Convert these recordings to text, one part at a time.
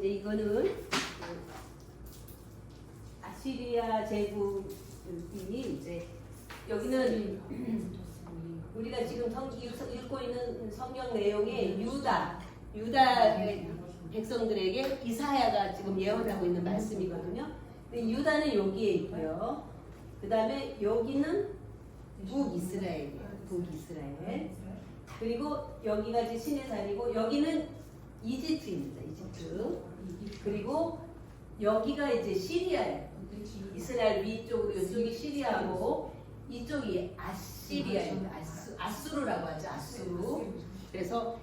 이제 이거는 아시리아 제국이 이제 여기는 우리가 지금 읽고 있는 성경 내용에 유다의 백성들에게 이사야가 지금 예언하고 있는 말씀이거든요. 근데 유다는 여기에 있고요. 그 다음에 여기는 북이스라엘이에요. 북이스라엘. 그리고 여기가 이제 시내산이고 여기는 이집트입니다. 이집트. 그리고 여기가 이제 시리아예요. 이스라엘 위쪽으로 이쪽이 시리아고 이쪽이 아시리아입니다. 아수르라고 하죠. 아수르. 그래서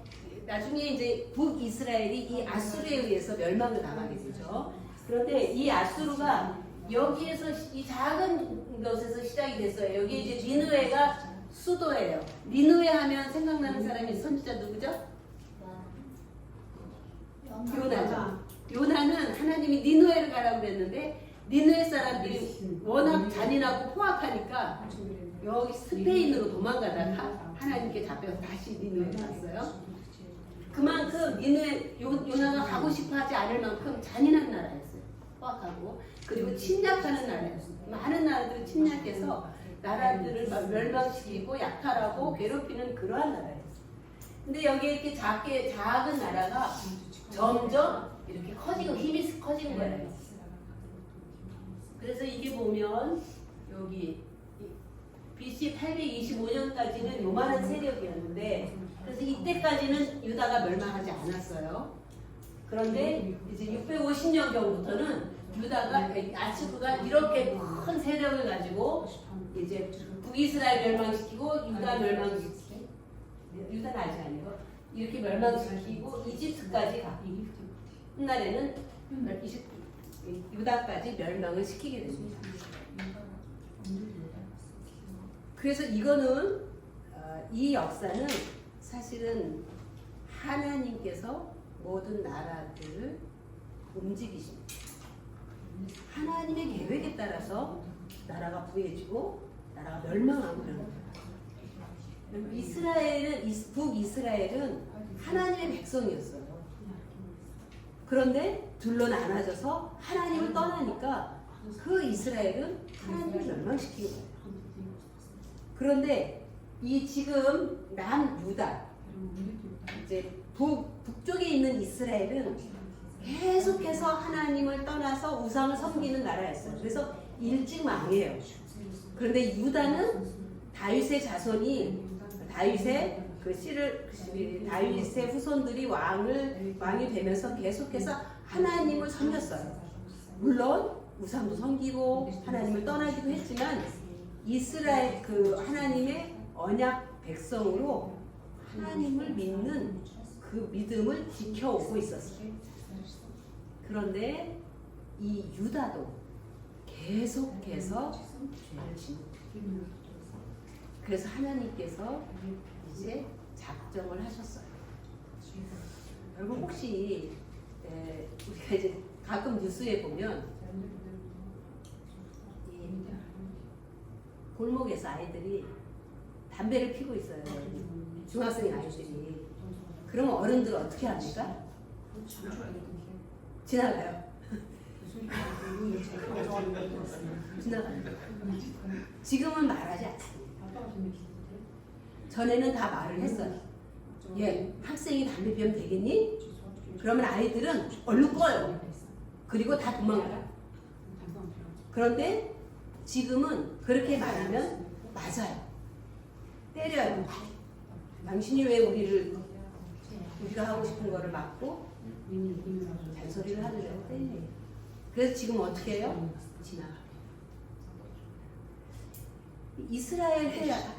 나중에 이제 북이스라엘이 이 아수르에 의해서 멸망을 당하게 되죠. 그런데 이 아수르가 여기에서 이 작은 것에서 시작이 됐어요. 여기 이제 니느웨가 수도예요. 니느웨 하면 생각나는 사람이 선지자 누구죠? 요나죠. 요나는 하나님이 니느웨를 가라고 그랬는데 니느웨 사람들이 워낙 잔인하고 포악하니까 여기 스페인으로 도망가다가 하나님께 잡혀서 다시 니느웨에 갔어요. 그만큼 니느웨 요나가 가고 싶어하지 않을 만큼 잔인한 나라였어요. 포악하고 그리고 침략하는 나라였어요. 많은 나라들을 침략해서 나라들을 멸망시키고 약탈하고 괴롭히는 그러한 나라였어요. 근데 여기에 이렇게 작은 나라가 점점 이렇게 커지고 힘이 커진 거예요. 그래서 이게 보면 여기 BC 825년까지는 요만한 세력이었는데 그래서 이때까지는 유다가 멸망하지 않았어요. 그런데 이제 650년경부터는 유다가 아수르가 이렇게 큰 세력을 가지고 이제 북이스라엘 멸망시키고 유다 멸망시키고 유다는 아직 아니고 이렇게 멸망시키고 이집트까지 가. 훗날에는 유다까지 멸망을 시키게 됩니다. 그래서 이거는 이 역사는 사실은 하나님께서 모든 나라들을 움직이십니다. 하나님의 계획에 따라서 나라가 부해지고 나라가 멸망하고 그런 거예요. 이스라엘은 북이스라엘은 하나님의 백성이었어요. 그런데 둘로 나눠져서 하나님을 떠나니까 그 이스라엘은 하나님을 멸망시키는 거예요. 그런데 이 지금 남유다 이제 북쪽에 있는 이스라엘은 계속해서 하나님을 떠나서 우상을 섬기는 나라였어요. 그래서 일찍 망해요. 그런데 유다는 다윗의 자손이 다윗의 다윗의 후손들이 왕이 되면서 계속해서 하나님을 섬겼어요. 물론 우상도 섬기고 하나님을 떠나기도 했지만 이스라엘 그 하나님의 언약 백성으로 하나님을 믿는 그 믿음을 지켜오고 있었어요. 그런데 이 유다도 계속해서 죄를 짓는 그래서 하나님께서 이제 작정을 하셨어요. 여러분 혹시 우리가 이제 가끔 뉴스에 보면 이 골목에서 아이들이 담배를 피고 있어요. 중학생 아이들이. 그러면 어른들 어떻게 합니까? 지나가요. 지나가요. 지금은 말하지 않습니다. 전에는 다 말을 했어요. 예, 학생이 담배 피우면 되겠니? 그러면 아이들은 얼른 꺼요. 그리고 다 도망가요. 그런데 지금은 그렇게 말하면 맞아요. 때려요. 당신이 왜 우리가 하고 싶은 거를 막고 잔소리를 하느라고 때려요. 그래서 지금 어떻게 해요? 지나가요.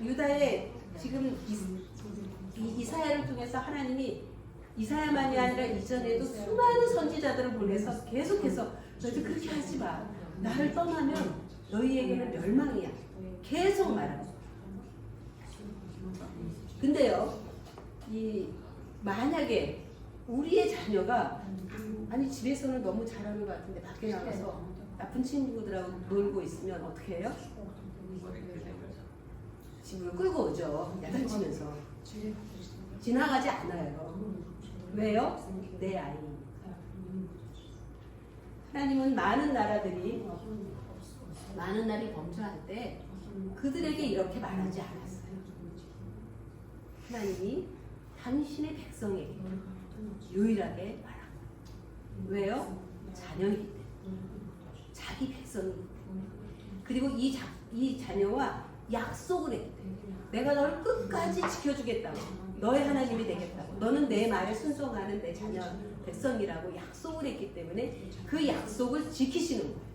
유다의 지금 이사야를 통해서 하나님이 이사야만이 아니라 이전에도 수많은 선지자들을 보내서 계속해서 너희들 그렇게 하지 마. 나를 떠나면 너희에게는 멸망이야. 계속 말하고. 근데요, 만약에 우리의 자녀가 아니 집에서는 너무 잘하는 것 같은데 밖에 나가서 나쁜 친구들하고 놀고 있으면 어떻게 해요? 집을 끌고 오죠. 야단치면서. 지나가지 않아요. 왜요? 내 아이. 하나님은 많은 나라들이 범죄할 때 그들에게 이렇게 말하지 않았어요. 하나님이 당신의 백성에게 유일하게 말하고. 왜요? 자녀이기 때문에. 자기 백성이기 때문에. 그리고 이 자녀와 약속을 했기 때문에. 내가 너를 끝까지 지켜주겠다고. 너의 하나님이 되겠다고. 너는 내 말에 순종하는 내 자녀 백성이라고 약속을 했기 때문에 그 약속을 지키시는 거예요.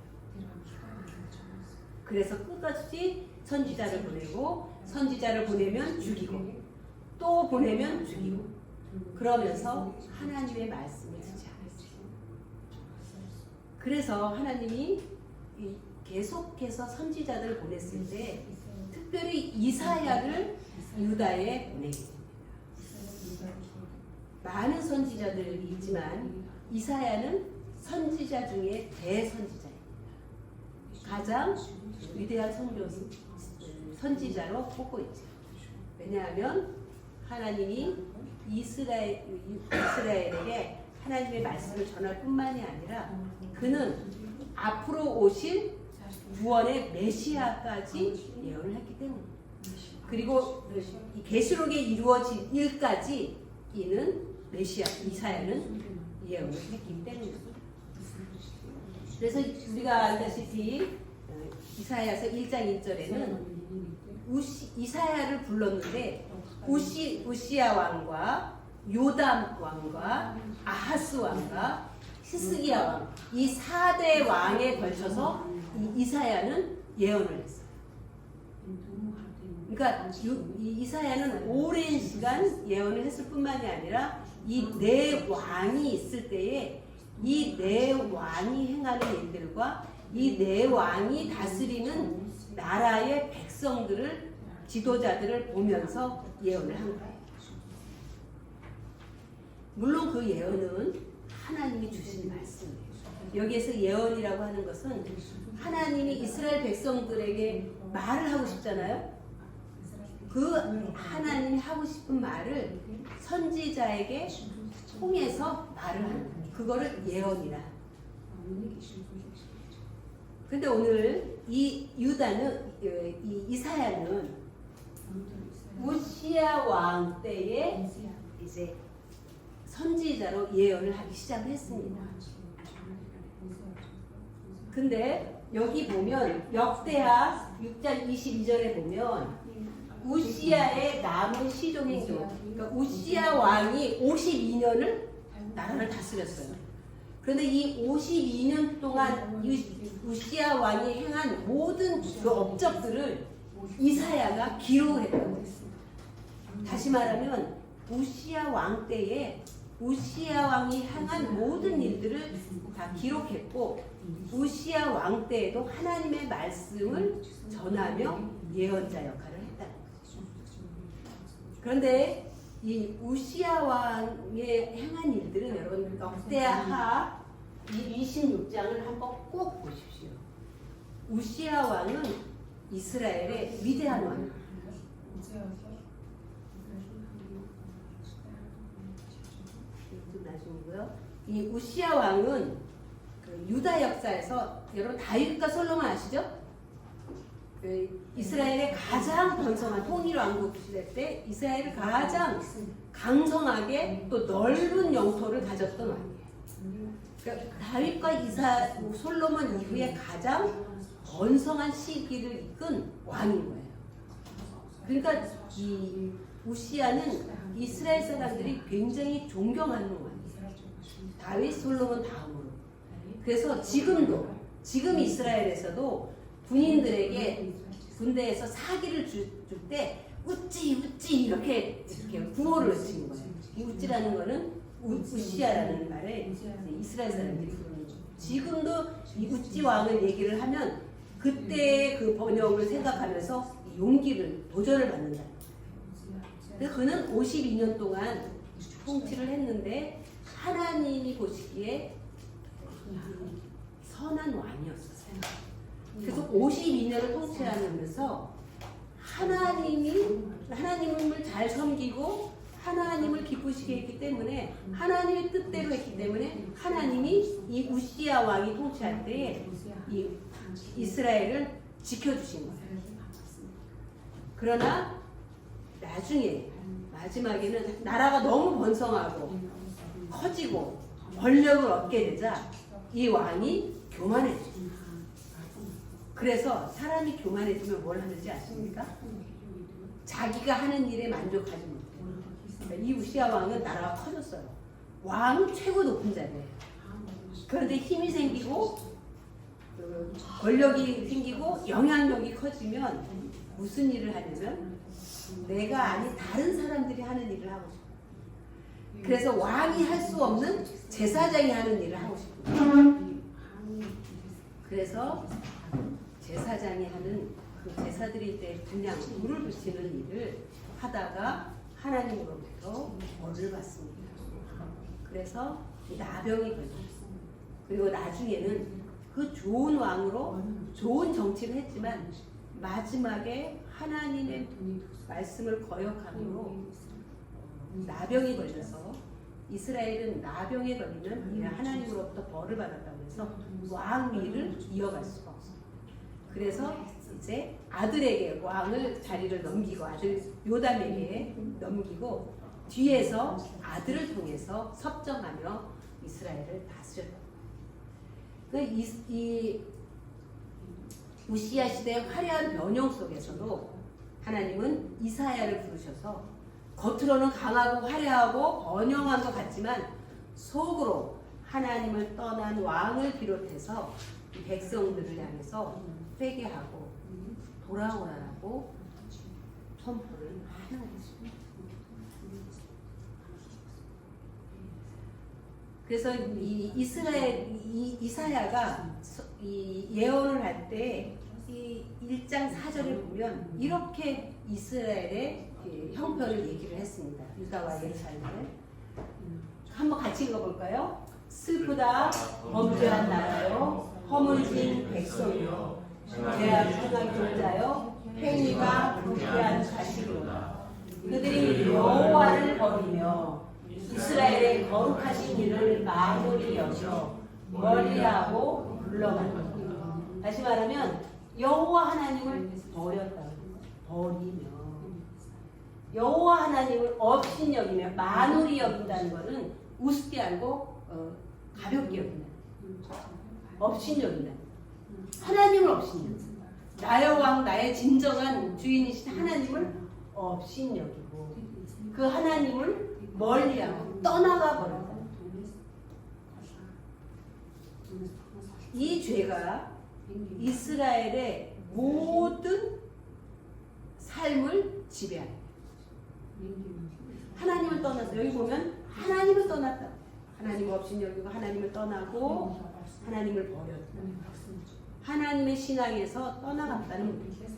그래서 끝까지 선지자를 보내고, 선지자를 보내면 죽이고, 또 보내면 죽이고, 그러면서 하나님의 말씀을 듣지 않았어요. 그래서 하나님이 계속해서 선지자들을 보냈을 때 특별히 이사야를 유다에 보내게 됩니다. 많은 선지자들이 있지만 이사야는 선지자 중에 대선지자입니다. 가장 위대한 선지자로 꼽고 있죠. 왜냐하면 하나님이 이스라엘에게 하나님의 말씀을 전할 뿐만이 아니라 그는 앞으로 오실 구원의 메시아까지 예언을 했기 때문입니다. 그리고 이 계시록에 이루어질 일까지 이는 메시아 이사야는 예언을 했기 때문입니다. 그래서 우리가 알다시피 이사야서 1장 1절에는 이사야를 불렀는데 우시야 왕과 요담 왕과 아하스 왕과 히스기야 왕, 이 4대 왕에 걸쳐서 이사야는 예언을 했어요. 그러니까 이사야는 오랜 시간 예언을 했을 뿐만이 아니라 이 네 왕이 있을 때에 이 네 왕이 행하는 일들과 이 네 왕이 다스리는 나라의 백성들을, 지도자들을 보면서 예언을 한 거예요. 물론 그 예언은 하나님이 주신 말씀이에요. 여기에서 예언이라고 하는 것은 하나님이 이스라엘 백성들에게 말을 하고 싶잖아요. 그 하나님이 하고 싶은 말을 선지자에게 통해서 말을 하는 거예요. 그거를 예언이라. 근데 오늘 이 이사야는 우시야 왕 때에 이제 선지자로 예언을 하기 시작을 했습니다. 근데 여기 보면 역대하 6장 22절에 보면 우시야의 남은 시종행정, 그러니까 우시야 왕이 52년을 나라를 다스렸어요. 그런데 이 52년 동안 우시야 왕이 행한 모든 그 업적들을 이사야가 기록했다고 했습니다. 다시 말하면 우시야 왕 때에 우시야 왕이 행한 모든 일들을 다 기록했고, 우시야 왕 때에도 하나님의 말씀을 전하며 예언자 역할을 했다는 거죠. 그런데 이 우시야 왕의 행한 일들은 여러분 역대하 26장을 한번 꼭 보십시오. 우시야 왕은 이스라엘의 위대한 왕입니다. 이 우시야 왕은 그 유다 역사에서 여러분 다윗과 솔로몬 아시죠? 그 이스라엘의 가장 번성한 통일 왕국 시대 때 이스라엘을 가장 강성하게 또 넓은 영토를 가졌던 왕이에요. 그러니까 다윗과 솔로몬 이후에 가장 번성한 시기를 이끈 왕인 거예요. 그러니까 이 우시야는 이스라엘 사람들이 굉장히 존경하는 왕이에요. 다윗, 솔로몬 다음으로. 그래서 지금 이스라엘에서도 군인들에게 군대에서 사기를 줄 때 우찌 이렇게 구호를 외치는 거예요. 이 우찌라는 거는 우시야라는 말에 이스라엘 사람들이 부르는 거예요. 지금도 이 우찌 왕을 얘기를 하면 그때의 그 번영을 생각하면서 용기를, 도전을 받는다. 그래서 그는 52년 동안 통치를 했는데 하나님이 보시기에 선한 왕이었어요. 그래서 52년을 통치하면서 하나님을 잘 섬기고 하나님을 기쁘시게 했기 때문에 하나님의 뜻대로 했기 때문에 하나님이 이 우시야 왕이 통치할 때에 이 이스라엘을 지켜주신 거예요. 그러나 나중에 마지막에는 나라가 너무 번성하고 커지고 권력을 얻게 되자 이 왕이 교만해져요. 그래서 사람이 교만해지면 뭘 하는지 아십니까? 자기가 하는 일에 만족하지 못해요. 그러니까 이 우시야 왕은 나라가 커졌어요. 왕은 최고 높은 자리예요. 그런데 힘이 생기고 권력이 생기고 영향력이 커지면 무슨 일을 하냐면 내가 아닌 다른 사람들이 하는 일을 하고 싶어요. 그래서 왕이 할 수 없는 제사장이 하는 일을 하고 싶어요. 그래서 제사장이 하는 그 제사드릴 때 그냥 불을 붙이는 일을 하다가 하나님으로부터 벌을 받습니다. 그래서 나병이 걸렸어요. 그리고 나중에는 그 좋은 왕으로 좋은 정치를 했지만 마지막에 하나님의 말씀을 거역함으로 나병이 걸려서 이스라엘은 나병에 걸리면 하나님으로부터 벌을 받았다고 해서 왕위를 이어갈 수가 없어요. 그래서 이제 아들에게 왕을 자리를 넘기고 아들 요담에게 넘기고 뒤에서 아들을 통해서 섭정하며 이스라엘을 다스렸다. 이 우시야 시대의 화려한 변형 속에서도 하나님은 이사야를 부르셔서 겉으로는 강하고 화려하고 번영한 것 같지만 속으로 하나님을 떠난 왕을 비롯해서 이 백성들을 향해서 회개하고 돌아오라고 선포를 하는 것입니다. 그래서 이 이사야가 이 예언을 할 때 이 1장 4절을 보면 이렇게 이스라엘의 형편을 얘기를 했습니다. 유다와 예루살렘을 한번 같이 읽어볼까요? 슬프다 범죄한 나라요 허물진 백성이요 죄악 행한 종자요 행위가 부패한 자식이로다. 그들이 여호와를 버리며 이스라엘의 거룩하신 일을 만물이 여겨 멀리하고 물러간다. 다시 말하면 여호와 하나님을 버렸다. 버리며 여호와 하나님을 업신여기며 만울이 여긴다는 것은 우습게 알고 가볍게 여긴다. 업신여긴다. 하나님을 업신여긴다. 나의 왕, 나의 진정한 주인이신 하나님을 업신여기고 그 하나님을 멀리하고 떠나가 버린다. 이 죄가 이스라엘의 모든 삶을 지배한다. 하나님을 떠나서 여기 보면 하나님을 떠났다. 하나님 없인 여기고 하나님을 떠나고 하나님을 버렸다. 하나님의 신앙에서 떠나갔다는 뜻이에요.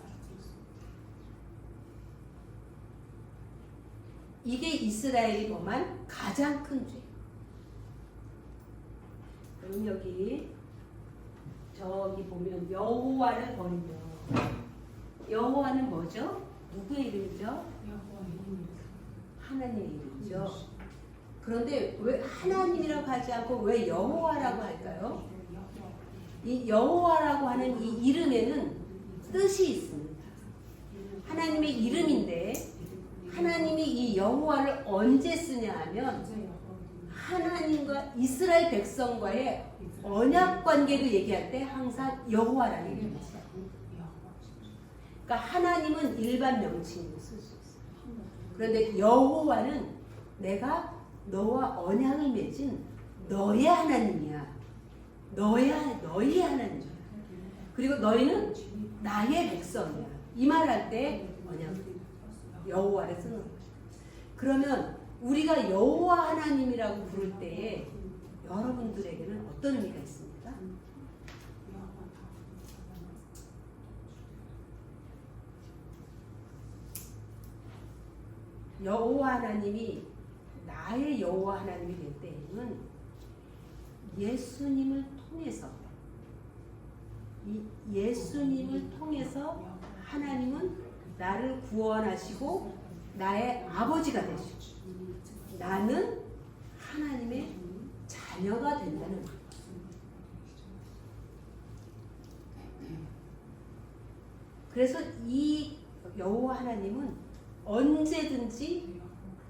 이게 이스라엘이 범한 가장 큰 죄. 그럼 여기 저기 보면 여호와를 버리며 여호와는 뭐죠? 누구의 이름이죠? 하나님의 이름이죠. 그런데 왜 하나님이라고 하지 않고 왜 여호와라고 할까요? 이 여호와라고 하는 이 이름에는 뜻이 있습니다. 하나님의 이름인데 하나님이 이 여호와를 언제 쓰냐 하면 하나님과 이스라엘 백성과의 언약 관계를 얘기할 때 항상 여호와라는 얘기를 했어요. 그러니까 하나님은 일반 명칭으로 쓸 수 있어요. 그런데 여호와는 내가 너와 언약을 맺은 너의 하나님이야. 너의 하나님이야. 그리고 너희는 나의 백성이야. 이 말할 때 언약 여호와를 쓰는 거죠. 그러면 우리가 여호와 하나님이라고 부를 때에 여러분들에게는 어떤 의미가 있습니까? 여호와 하나님이 나의 여호와 하나님이 될 때에는 예수님을 통해서 예수님을 통해서 하나님은 나를 구원하시고 나의 아버지가 되시고 나는 하나님의 자녀가 된다는 거예요. 그래서 이 여호와 하나님은 언제든지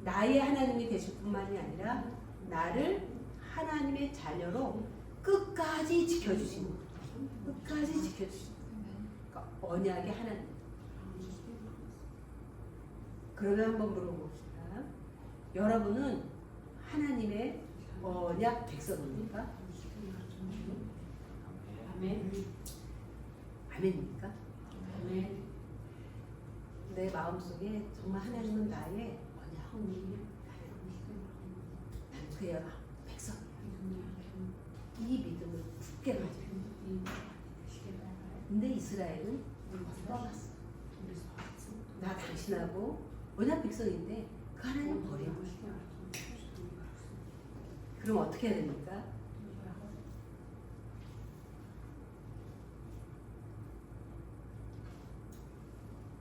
나의 하나님이 되실 뿐만이 아니라 나를 하나님의 자녀로 끝까지 지켜주시는 거예요. 끝까지 지켜주시는 거예요. 그러니까 언약의 하나님. 그러면 한번 물어봅시다. 여러분은 하나님의 언약 백성입니까? 아멘. 아멘입니까? 아멘. 내 마음속에 정말 하나님은 나의 언약. 난 그의 백성이야. 이 믿음을 굳게 가지고. 근데 이스라엘은 떠났어. 나 당신하고 언약 백성인데 그 하나님 버리고. 그럼 어떻게 해야 됩니까?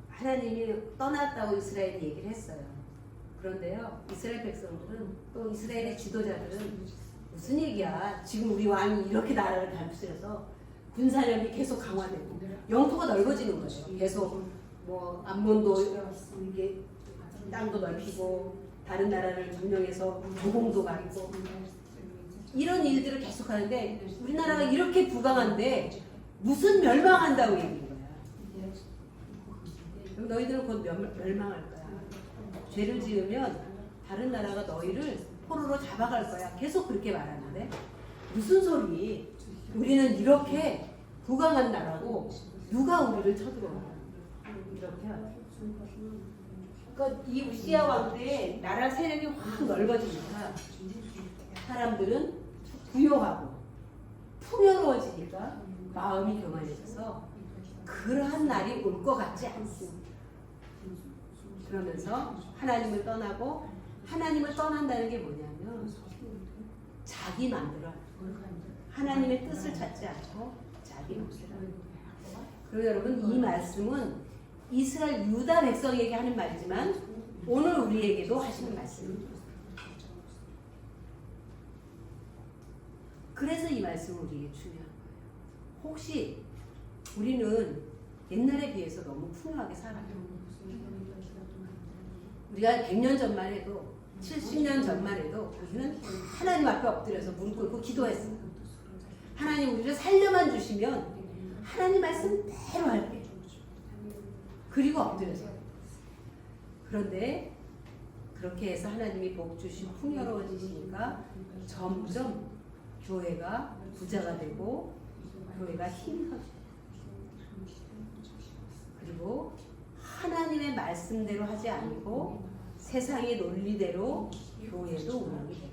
하나님이 떠났다고 이스라엘이 얘기를 했어요. 그런데요, 이스라엘 백성들은 또 이스라엘의 지도자들은 무슨 얘기야? 지금 우리 왕이 이렇게 나라를 다스려서 군사력이 계속 강화되고 영토가 넓어지는 거죠. 계속 뭐 암몬도 이게 땅도 넓히고 다른 나라를 점령해서 조공도 가리고 이런 일들을 계속 하는데 우리나라가 이렇게 부강한데 무슨 멸망한다고 얘기하는 거야. 너희들은 곧 멸망할 거야. 죄를 지으면 다른 나라가 너희를 포로로 잡아갈 거야. 계속 그렇게 말하는데 무슨 소리? 우리는 이렇게 부강한 나라고 누가 우리를 쳐들어와? 이렇게 하죠. 그러니까 이 우시야 왕 때 나라 세력이 확 넓어지니까 사람들은 부요하고 풍요로워지니까 마음이 교만해져서 그러한 날이 올 것 같지 않습니다. 그러면서 하나님을 떠나고 하나님을 떠난다는 게 뭐냐면 자기 마음대로 하나님의 뜻을 찾지 않고 자기 마음대로. 그리고 여러분 이 말씀은 이스라엘 유다 백성에게 하는 말이지만 오늘 우리에게도 하시는 말씀입니다. 그래서 이 말씀은 우리에게 중요한 거예요. 혹시 우리는 옛날에 비해서 너무 풍요하게 살아요. 우리가 100년 전만 해도 70년 전만 해도 우리는 하나님 앞에 엎드려서 무릎 꿇고 기도했어요. 하나님 우리를 살려만 주시면 하나님 말씀대로 할게요. 그리고 엎드려서. 그런데 그렇게 해서 하나님이 복 주시고 풍요로워지시니까 점점 교회가 부자가 되고 교회가 힘이 커져요. 그리고 하나님의 말씀대로 하지 않고 세상의 논리대로 교회도 운영이 돼요.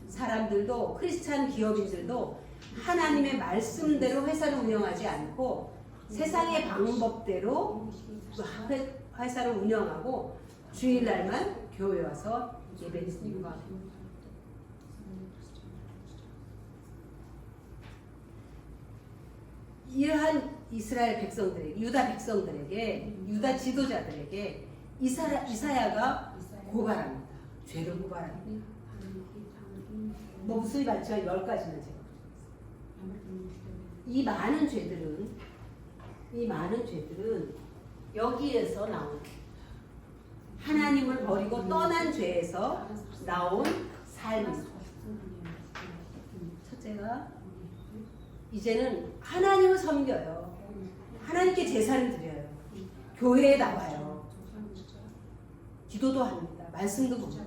사람들도 크리스찬 기업인들도 하나님의 말씀대로 회사를 운영하지 않고 세상의 방법대로 회사를 운영하고 주일날만 교회 와서 예배 드리는 거. 이러한 이스라엘 백성들에게, 유다 백성들에게, 유다 지도자들에게 이사야가 고발합니다. 죄를 고발합니다. 뭐 무수히 많지만 10가지나 제가. 이 많은 죄들은 여기에서 나온 하나님을 버리고 떠난 죄에서 나온 삶입니다. 첫째가 이제는 하나님을 섬겨요. 하나님께 제사를 드려요. 교회에 나와요. 기도도 합니다. 말씀도 봅니다.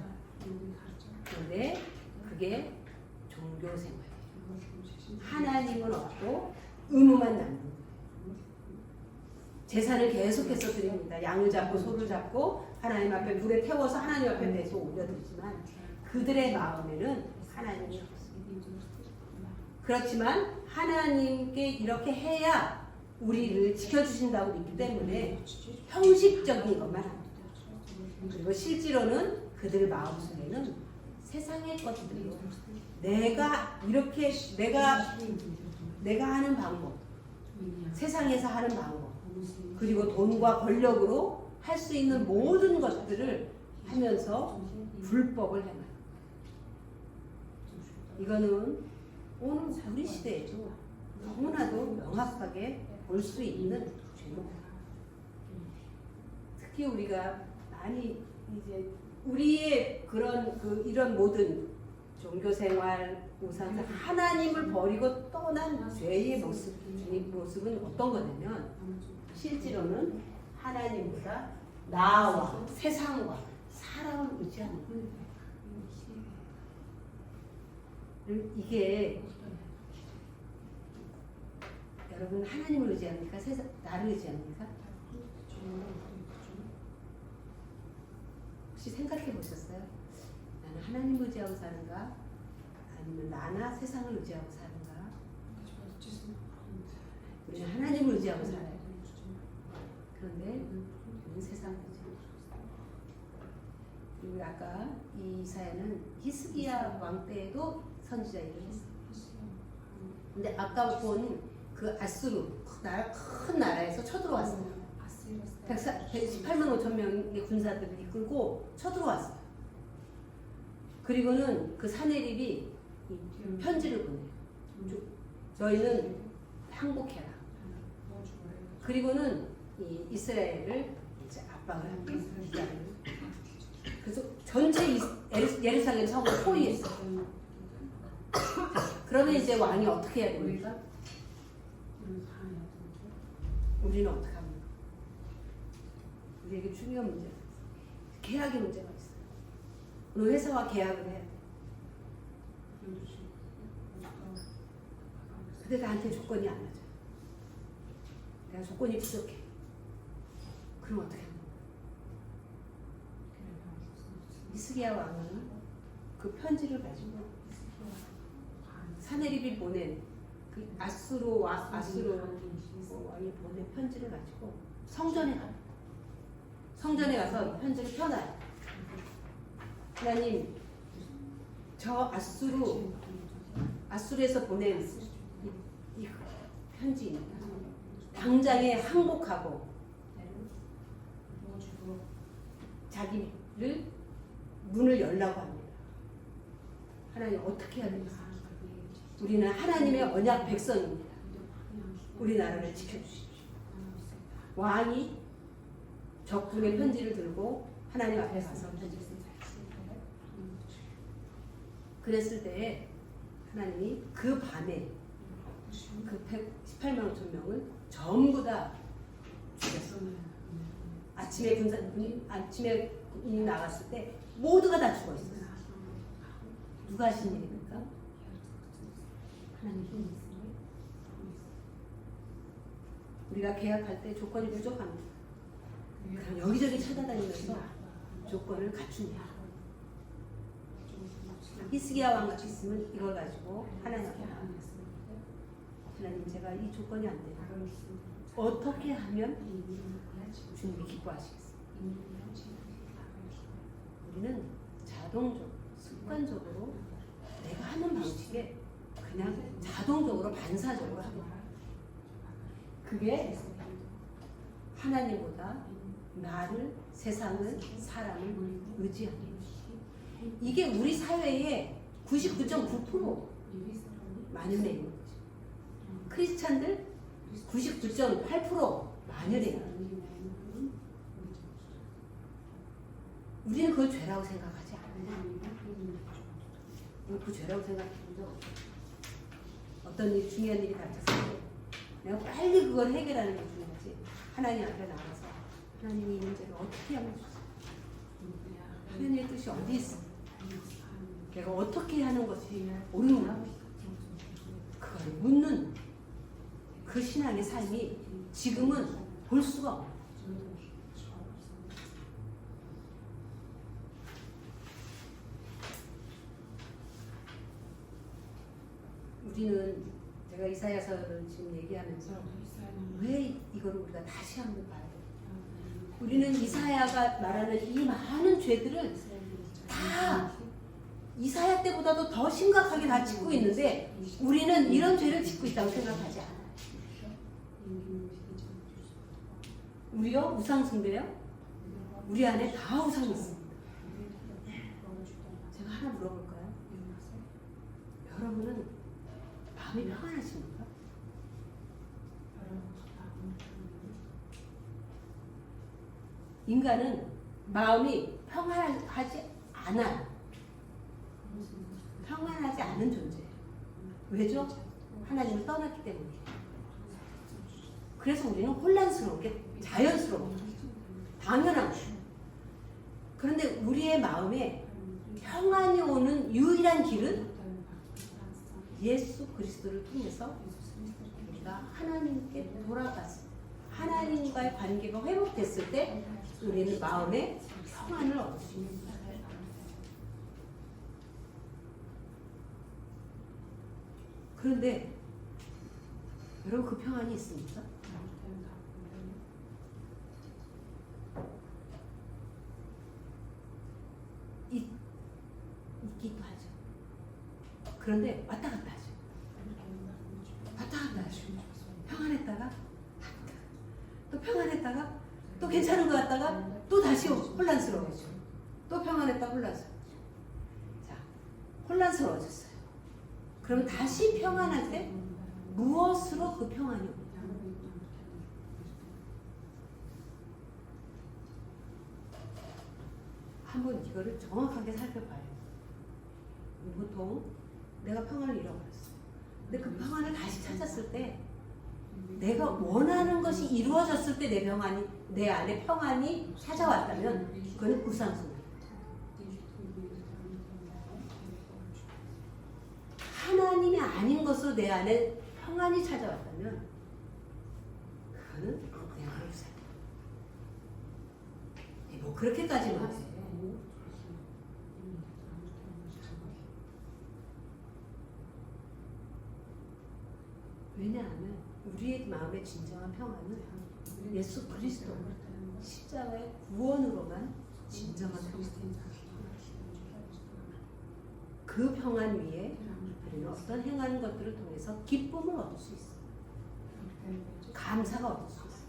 그런데 그게 종교 생활이에요. 하나님은 없고 의무만 남는 거예요. 제사를 계속해서 드립니다. 양을 잡고 소를 잡고 하나님 앞에 불에 태워서 하나님 앞에 내서 올려드리지만 그들의 마음에는 하나님이 없습니다. 그렇지만 하나님께 이렇게 해야 우리를 지켜주신다고 믿기 때문에 형식적인 것만 합니다. 그리고 실제로는 그들 마음속에는 세상의 것들이요. 내가 이렇게 내가 하는 방법, 세상에서 하는 방법, 그리고 돈과 권력으로 할 수 있는 모든 것들을 하면서 불법을 행하는. 이거는 오늘 우리 시대에도 너무나도 명확하게 볼 수 있는 죄입니다. 특히 우리가 많이 이제 우리의 그런 이런 모든 종교생활, 우상사, 하나님을 버리고 떠난 죄의 모습은 어떤 거냐면 실제로는 하나님보다 나와 세상과 사람을 의지하는 거예요. 이게 여러분 하나님을 의지합니까? 세상 나를 의지합니까? 혹시 생각해 보셨어요? 나는 하나님을 의지하고 사는가? 아니면 나나 세상을 의지하고 사는가? 우리는 하나님을 의지하고 살아요. 그런데 우리는 세상을 의지하고 살아요. 그리고 아까 이 이사야는 히스기야 왕 때에도 선지자 일을 했어요. 근데 아까 본 그 아수르 큰 나라에서 쳐들어왔어요. 118만 5천 명의 군사들을 이끌고 쳐들어왔어요. 그리고는 그 사내립이 편지를 보내요. 저희는 항복해라. 그리고는 이 이스라엘을 이제 압박을 합니다. 그래서 전체 예루살렘 성을 포위했어요. 그러면 이제 왕이 어떻게 해야 됩니까? 우리는 어떻게 합니까? 우리에게 중요한 문제가 있어요. 계약의 문제가 있어요. 어느 회사와 계약을 해야 돼. 근데 나한테 조건이 안 맞아요. 내가 조건이 부족해. 그럼 어떻게 합니까? 히스기야 왕은 그 편지를 가지고 사네립이 보낸 그 아수르 왕이 보낸 편지를 가지고 성전에 가요. 성전에 가서 편지를 펴놔요. 하나님, 저 아수르에서 보낸 이 편지입니다. 당장에 항복하고 자기를 문을 열라고 합니다. 하나님 어떻게 해야 됩니까? 우리는 하나님의 언약 백성입니다. 우리나라를 지켜주십시오. 왕이 적군의 편지를 들고 하나님 앞에 가서 편지를 씁니다. 그랬을 때 하나님이 그 밤에 그 118만 5천 명을 전부 다 죽였어요. 아침에 군이 나갔을 때 모두가 다 죽어 있어요. 누가 하신 일입니까? 하나님이. 우리가 계약할 때 조건이 부족합니다. 그럼 여기저기 찾아다니면서 조건을 갖춥니다. 히스기야 왕 같이 있으면 이걸 가지고 하나님 앞에 나왔습니다. 하나님, 제가 이 조건이 안 돼요. 어떻게 하면 주님이 기뻐하시겠습니까? 우리는 자동적으로, 습관적으로 내가 하는 방식에 그냥 자동적으로 반사적으로 합니다. 그게 하나님보다 나를, 세상을, 사람을 의지하는 것이. 이게 우리 사회의 99.9% 만연해 있는 거죠. 크리스찬들 99.8% 만연해 있는 거죠. 우리는 그걸 죄라고 생각하지 않아요. 그 죄라고 생각해 본 적 없어요. 어떤 일, 중요한 일이 닥쳤을 때 내가 빨리 그걸 해결하는 게 중요하지. 하나님 앞에 나가서 하나님이 이 문제를 어떻게 하면 좋습니까? 하나님의 뜻이 어디 있어? 내가 어떻게 하는 것이 옳은가? 그걸 묻는 그 신앙의 삶이 지금은 볼 수가 없어요. 우리는 제가 이사야서를 지금 얘기하면서 왜 이걸 우리가 다시 한번 봐야 돼요? 우리는 이사야가 말하는 이 많은 죄들을 다 이사야 때보다도 더 심각하게 다 짓고 있는데 우리는 이런 죄를 짓고 있다고 생각하지 않아요. 우리요? 우상숭배요? 우리 안에 다 우상이 있습니다. 제가 하나 물어볼까요? 여러분은 마음이 평안하십니까? 인간은 마음이 평안하지 않아요. 평안하지 않은 존재예요. 왜죠? 하나님을 떠났기 때문에. 그래서 우리는 혼란스러운 게 자연스러워. 당연한 거예요. 그런데 우리의 마음에 평안이 오는 유일한 길은 예수 그리스도를 통해서 우리가 하나님께 돌아갔을 때, 하나님과의 관계가 회복됐을 때 우리는 마음에 평안을 얻을 수 있습니다. 그런데 여러분 그 평안이 있습니까? 있기도 하죠. 그런데 왔다 갔다 하죠. 왔다 갔다 하죠. 평안했다가 또 평안했다가 또 괜찮은 것 같다가 또 다시 혼란스러워져. 또 평안했다 혼란스러워져. 자, 혼란스러워졌어요. 그럼 다시 평안할 때 무엇으로 그 평안이 옵니까? 한번 이거를 정확하게 살펴봐요. 보통 내가 평안을 잃어버렸어. 근데 그 평안을 다시 찾았을 때 내가 원하는 것이 이루어졌을 때 내 안에 평안이 찾아왔다면 그건 우상숭배입니다. 하나님이 아닌 것으로 내 안에 평안이 찾아왔다면 그거는 그냥 우상이에요. 뭐 그렇게까지는 하세요. 왜냐하면 우리의 마음의 진정한 평안은 예수 그리스도 십자가의 구원으로만 진정한 평안입니다. 그 평안 위에 우리는 어떤 행하는 것들을 통해서 기쁨을 얻을 수 있어요. 감사가 얻을 수 있어요.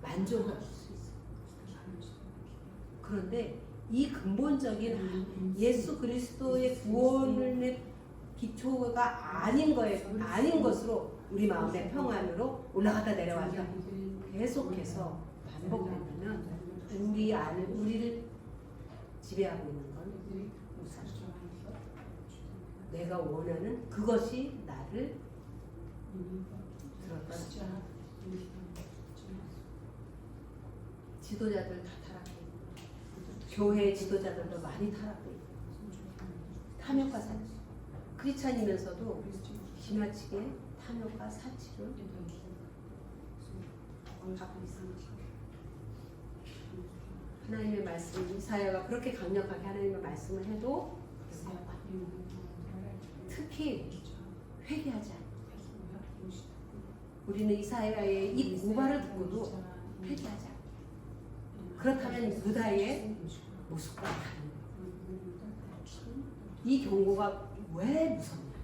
만족을 얻을 수 있어요. 그런데 이 근본적인 예수 그리스도의 구원의 기초가 아닌 것으로 우리 마음의 평안으로 올라갔다 내려왔다 계속해서 반복된다면 우리를 지배하고 있는 건 우상. 내가 원하는 그것이 나를 들었다. 지도자들 다 타락해 있고 교회 지도자들도 많이 타락해 있고 탐욕과 사치. 크리스찬이면서도 지나치게 탐욕과 사치를 갖고 있습니다. 하나님의 말씀, 이사야가 그렇게 강력하게 하나님의 말씀을 해도 특히 회개하지 않고 우리는 이사야의 이 고발을 듣고도 회개하지 않고 그렇다면 유다의 모습과 다른 이 경고가 왜 무섭냐?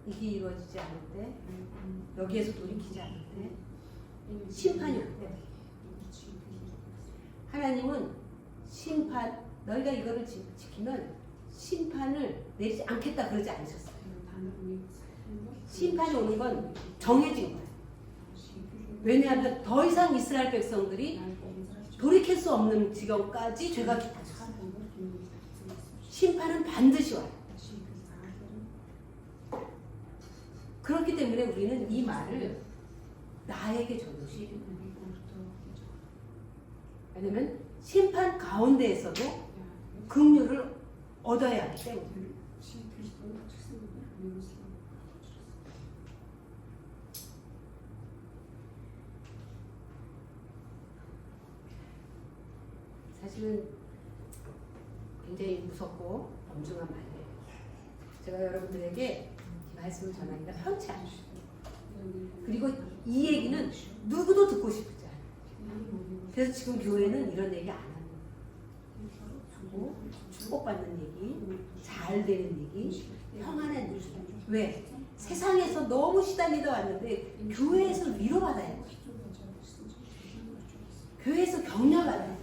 이게 이루어지지 않을 때, 여기에서 돌이키지 않을 때, 심판이 올 때, 하나님은 심판, 너희가 이거를 지키면 심판을 내리지 않겠다 그러지 않으셨어요. 심판이 오는 건 정해진 거예요. 왜냐하면 더 이상 이스라엘 백성들이 돌이킬 수 없는 지경까지 죄가 깊어졌어요. 심판은 반드시 와요. 그렇기 때문에 우리는 이 말을 나에게 적으시. 왜냐면 심판 가운데에서도 긍휼을 얻어야 하기 때문에. 사실은 굉장히 무섭고 엄중한 말이에요. 제가 여러분들에게 이 말씀을 전하기가 편치 않아요. 그리고 이 얘기는 누구도 듣고 싶지 않아요. 그래서 지금 교회는 이런 얘기 안 하는 거예요. 축복받는 얘기, 잘 되는 얘기, 평안한 얘기. 왜? 세상에서 너무 시달리다 왔는데 교회에서 위로받아야 돼. 교회에서 격려받아야 돼.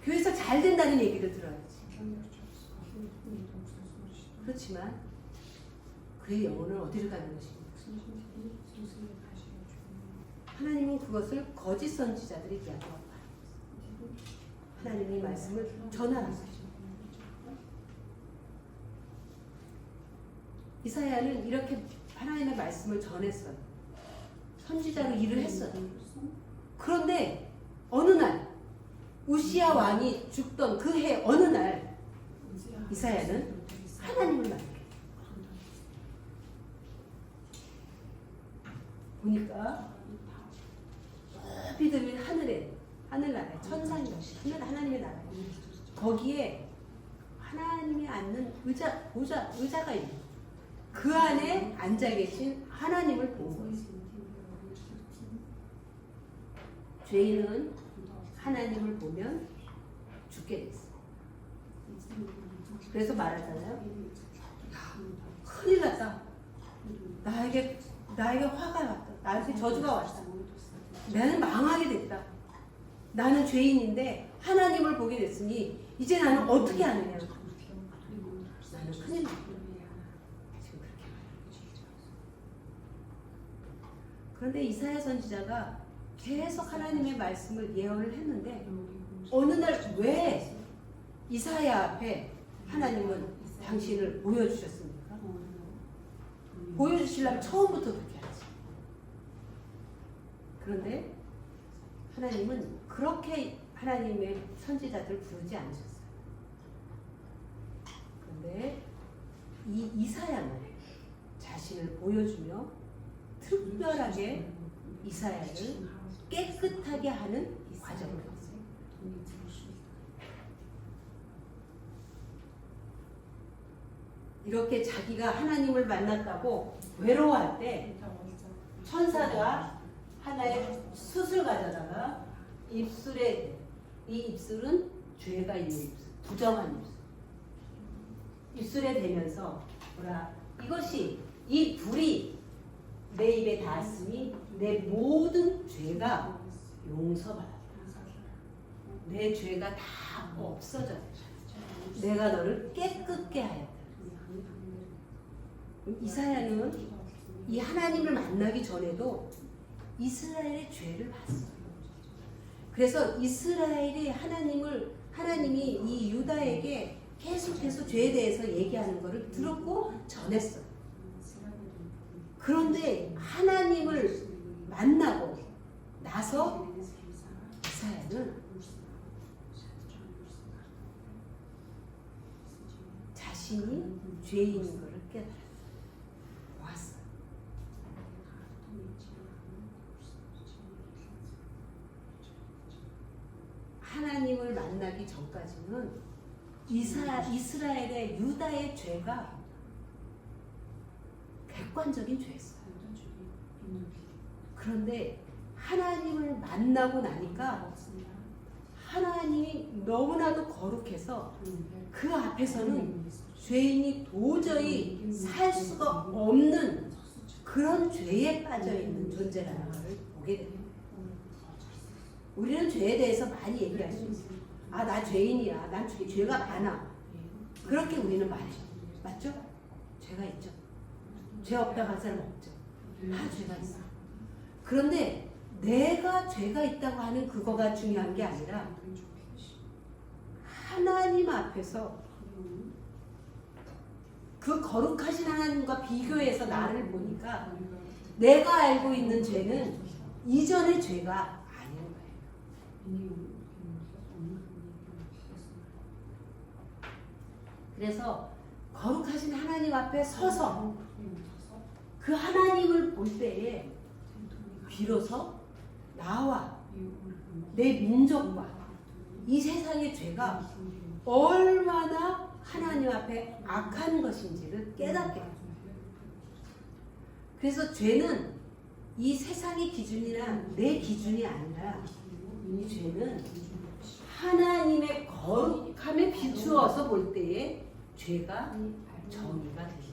교회에서 잘 된다는 얘기를 들어야지. 그렇지만 그의 영혼은 어디를 가는 것입니까? 하나님은 그것을 거짓 선지자들이 이야기하고 하나님의 말씀을 전하는 거죠. 이사야는 이렇게 하나님의 말씀을 전했어요. 선지자로 일을 했어요. 그런데 어느 날 우시야 왕이 죽던 그 해 어느 날 이사야는 하나님을 만나게 보니까 높이 들린 하늘나라에 천상이 하나님의 나라에 거기에 하나님이 앉는 의자가 있는 그 안에 앉아 계신 하나님을 본 거예요. 죄인은 하나님을 보면 죽게 됐어. 그래서 말하잖아요. 큰일 났다. 나에게 화가 왔다. 나한테 저주가 왔다. 나는 망하게 됐다. 나는 죄인인데 하나님을 보게 됐으니 이제 나는 어떻게 하느냐. 나는 큰일 났다. 지금 그렇게 말하는. 그런데 이사야 선지자가 계속 하나님의 말씀을 예언을 했는데 어느 날 왜 이사야 앞에 하나님은 당신을 보여주셨습니까? 보여주시려면 처음부터 그렇게 하지. 그런데 하나님은 그렇게 하나님의 선지자들을 부르지 않으셨어요. 그런데 이 이사야는 자신을 보여주며 특별하게 이사야를 깨끗하게 하는 과정을 했어요. 이렇게 자기가 하나님을 만났다고 외로워할 때 천사가 하나의 숯을 가져다가 입술에, 이 입술은 죄가 있는 입술, 부정한 입술, 입술에 대면서 뭐라, 이것이 이 불이 내 입에 닿았으니 내 모든 죄가 용서받았다. 내 죄가 다 없어졌다. 내가 너를 깨끗게 하였다. 이사야는 이 하나님을 만나기 전에도 이스라엘의 죄를 봤어요. 그래서 이스라엘이 하나님이 이 유다에게 계속해서 죄에 대해서 얘기하는 것을 들었고 전했어요. 그런데 하나님을 만나고 나서 이사야는 자신이 죄인인 것을 깨달았어요. 하나님을 만나기 전까지는 이스라엘의 유다의 죄가 객관적인 죄였어요. 그런데 하나님을 만나고 나니까 하나님이 너무나도 거룩해서 그 앞에서는 죄인이 도저히 살 수가 없는 그런 죄에 빠져있는 존재라는 것을 보게 됩니다. 우리는 죄에 대해서 많이 얘기할 수 있어요. 아, 나 죄인이야. 난 죄가 많아. 그렇게 우리는 말해요. 맞죠? 죄가 있죠. 죄 없다고 할 사람 없죠. 다 죄가 있어. 그런데 내가 죄가 있다고 하는 그거가 중요한 게 아니라 하나님 앞에서 그 거룩하신 하나님과 비교해서 나를 보니까 내가 알고 있는 죄는 이전의 죄가 아닌 거예요. 그래서 거룩하신 하나님 앞에 서서 그 하나님을 볼 때에 비로소 나와 내 민족과 이 세상의 죄가 얼마나 하나님 앞에 악한 것인지를 깨닫게 합니다. 그래서 죄는 이 세상의 기준이나 내 기준이 아니라 이 죄는 하나님의 거룩함에 비추어서 볼 때에 죄가 정의가 됩니다.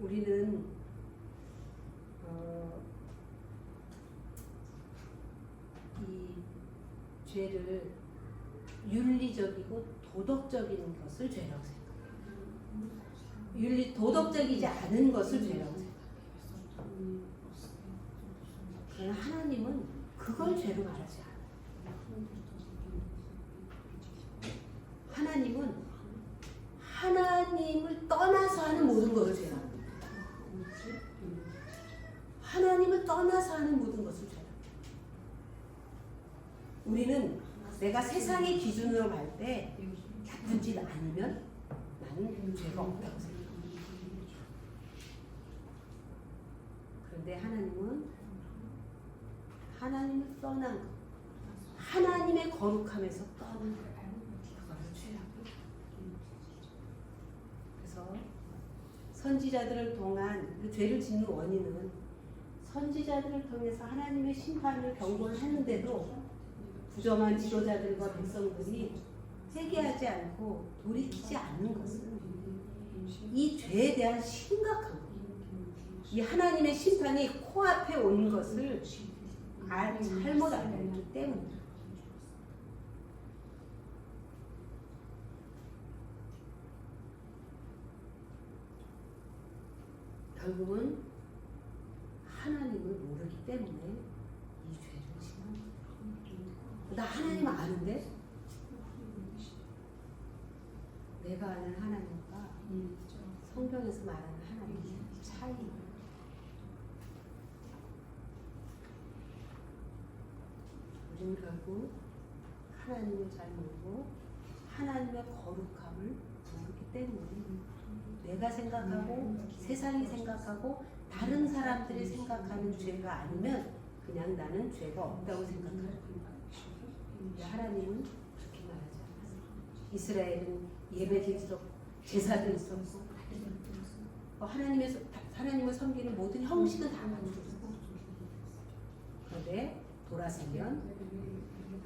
우리는 이 죄를 윤리적이고 도덕적인 것을 죄라고 생각해요. 도덕적이지 않은 것을 죄라고 생각해요. 그러나 하나님은 그걸 죄로 말하지 않아요. 하나님은 하나님을 떠나서 하는 모든 것을 죄라고 합니다. 하나님을 떠나서 하는 모든 것을 죄라고 합니다. 우리는 내가 세상의 기준으로 볼 때 나쁜 짓 아니면 나는 죄가 없다고 생각합니다. 그런데 하나님은 하나님을 떠난 것, 하나님의 거룩함에서 떠난 것, 그것을 죄라고 합니다. 그래서 선지자들을 통한 그 죄를 짓는 원인은 선지자들을 통해서 하나님의 심판을 경고를 했는데도 부정한 지도자들과 백성들이 회개하지 않고 돌이키지 않는 것은 이 죄에 대한 심각한 것, 이 하나님의 심판이 코앞에 온 것을 잘못 알고 있기 때문입니다. 결국은 하나님을 모르기 때문에 이 죄를 지는 거예요. 나 하나님 아는데 내가 아는 하나님과 성경에서 말하는 하나님의 차이. 우리는 결국 하나님을 잘 모르고 하나님의 거룩함을 모르기 때문에 내가 생각하고 세상이 생각하고 다른 사람들이 생각하는 죄가 아니면 그냥 나는 죄가 없다고 생각하는 거예요. 하나님은 그렇게 말하지 않았어요. 이스라엘은 예배도 있었고 제사도 있었고 하나님을 섬기는 모든 형식은 다 만들었어요. 그런데 돌아서면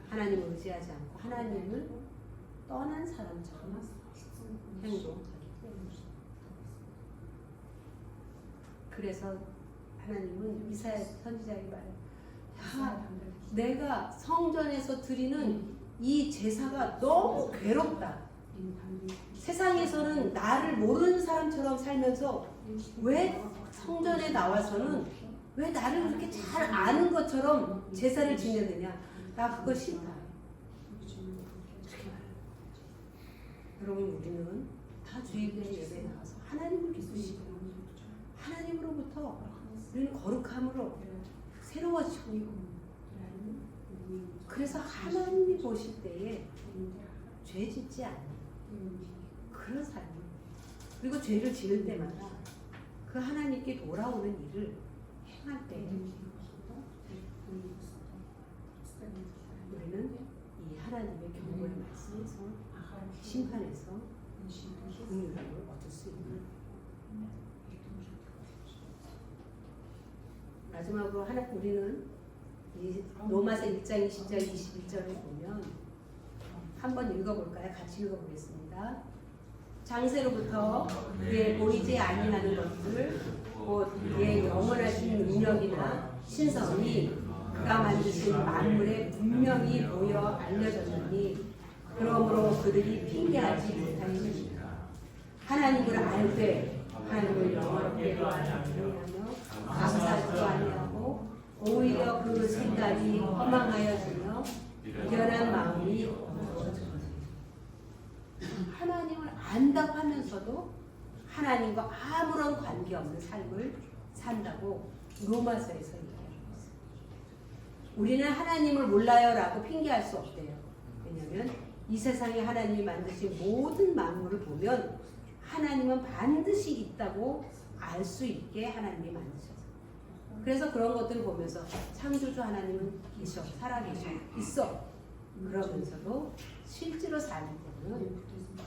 하나님을 의지하지 않고 하나님을 떠난 사람처럼 행동하기 때문에. 그래서 하나님은 이사야 선지자에게 말해요. 내가 성전에서 드리는 이 제사가 너무 괴롭다. 세상에서는 나를 모르는 사람처럼 살면서 왜 성전에 나와서는 왜 나를 그렇게 잘 아는 것처럼 제사를 지내느냐. 나 그거 싫다. 여러분 우리는 다 주일교회 예배에 나와서 하나님을 기쁘시고 하나님으로부터 우리는 거룩함으로 새로워지고 그래서 하나님이 보실 때에 죄 짓지 않는 그런 삶. 그리고 죄를 지을 때마다 그 하나님께 돌아오는 일을 행할 때 우리는 이 하나님의 경고의 말씀에서 심판에서 긍휼함을 얻을 수 있는. 마지막으로 우리는 이 로마서 1장 20절 21절을 보면 한번 읽어볼까요? 같이 읽어보겠습니다. 장세로부터 그의 보이지 아니하는 것들 곧 그의 영원하신 능력이나 신성이 그가 만드신 만물에 분명히 보여 알려졌느니 그러므로 그들이 핑계하지 못하였습니다. 하나님을 알되 하나님을 영원하게 아니하며 감사하지도 아니하고 오히려 그 생각이 허망하여지며 미련한 마음이 없어졌습니다. 하나님을 안다고 하면서도 하나님과 아무런 관계없는 삶을 산다고 로마서에서 얘기하고 있어요. 우리는 하나님을 몰라요라고 핑계할 수 없대요. 왜냐하면 이 세상에 하나님이 만드신 모든 만물을 보면 하나님은 반드시 있다고 알 수 있게 하나님이 만드셨어요. 그래서 그런 것들을 보면서 창조주 하나님은 계셔, 살아계셔, 있어. 그러면서도 실제로 살기 때문에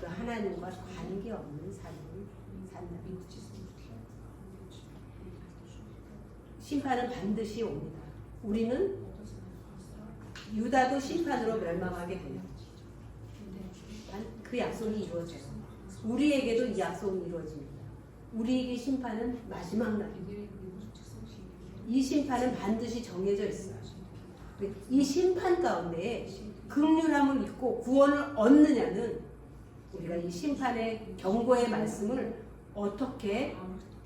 그 하나님과 관계없는 삶을 산다는 거죠. 심판은 반드시 옵니다. 우리는 유다도 심판으로 멸망하게 됩니다. 그 약속이 이루어져요. 우리에게도 이 약속이 이루어집니다. 우리에게 심판은 마지막 날입니다. 이 심판은 반드시 정해져 있어요. 이 심판 가운데 긍휼함을 입고 구원을 얻느냐는 우리가 이 심판의 경고의 말씀을 어떻게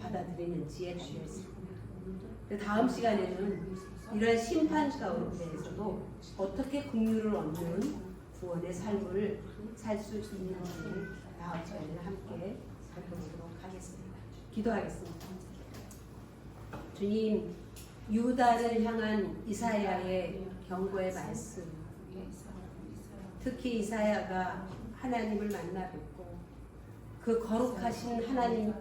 받아들이는지에 달려 있습니다. 다음 시간에는 이러한 심판 가운데에서도 어떻게 긍휼을 얻는 구원의 삶을 살 수 있는지 다음 시간에 함께 살펴보도록 하겠습니다. 기도하겠습니다. 주님, 유다를 향한 이사야의 경고의 말씀, 특히 이사야가 하나님을 만나 뵙고 그 거룩하신 하나님의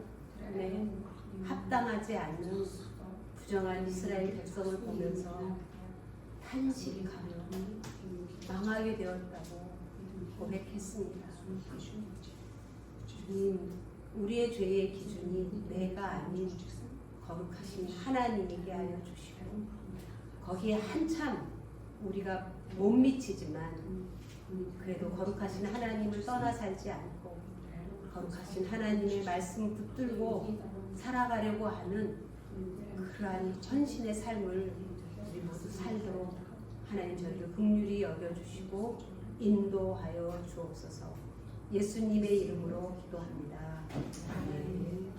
합당하지 않는 부정한 이스라엘 백성을 보면서 탄식하며 망하게 되었다고 고백했습니다. 주님, 우리의 죄의 기준이 내가 아닌 거룩하신 하나님이게 하여 주시고 거기에 한참 우리가 못 미치지만 그래도 거룩하신 하나님을 떠나 살지 않고 거룩하신 하나님의 말씀을 붙들고 살아가려고 하는 그러한 헌신의 삶을 우리 모두 살도록 하나님 저희를 긍휼히 여겨주시고 인도하여 주옵소서. 예수님의 이름으로 기도합니다. 아멘.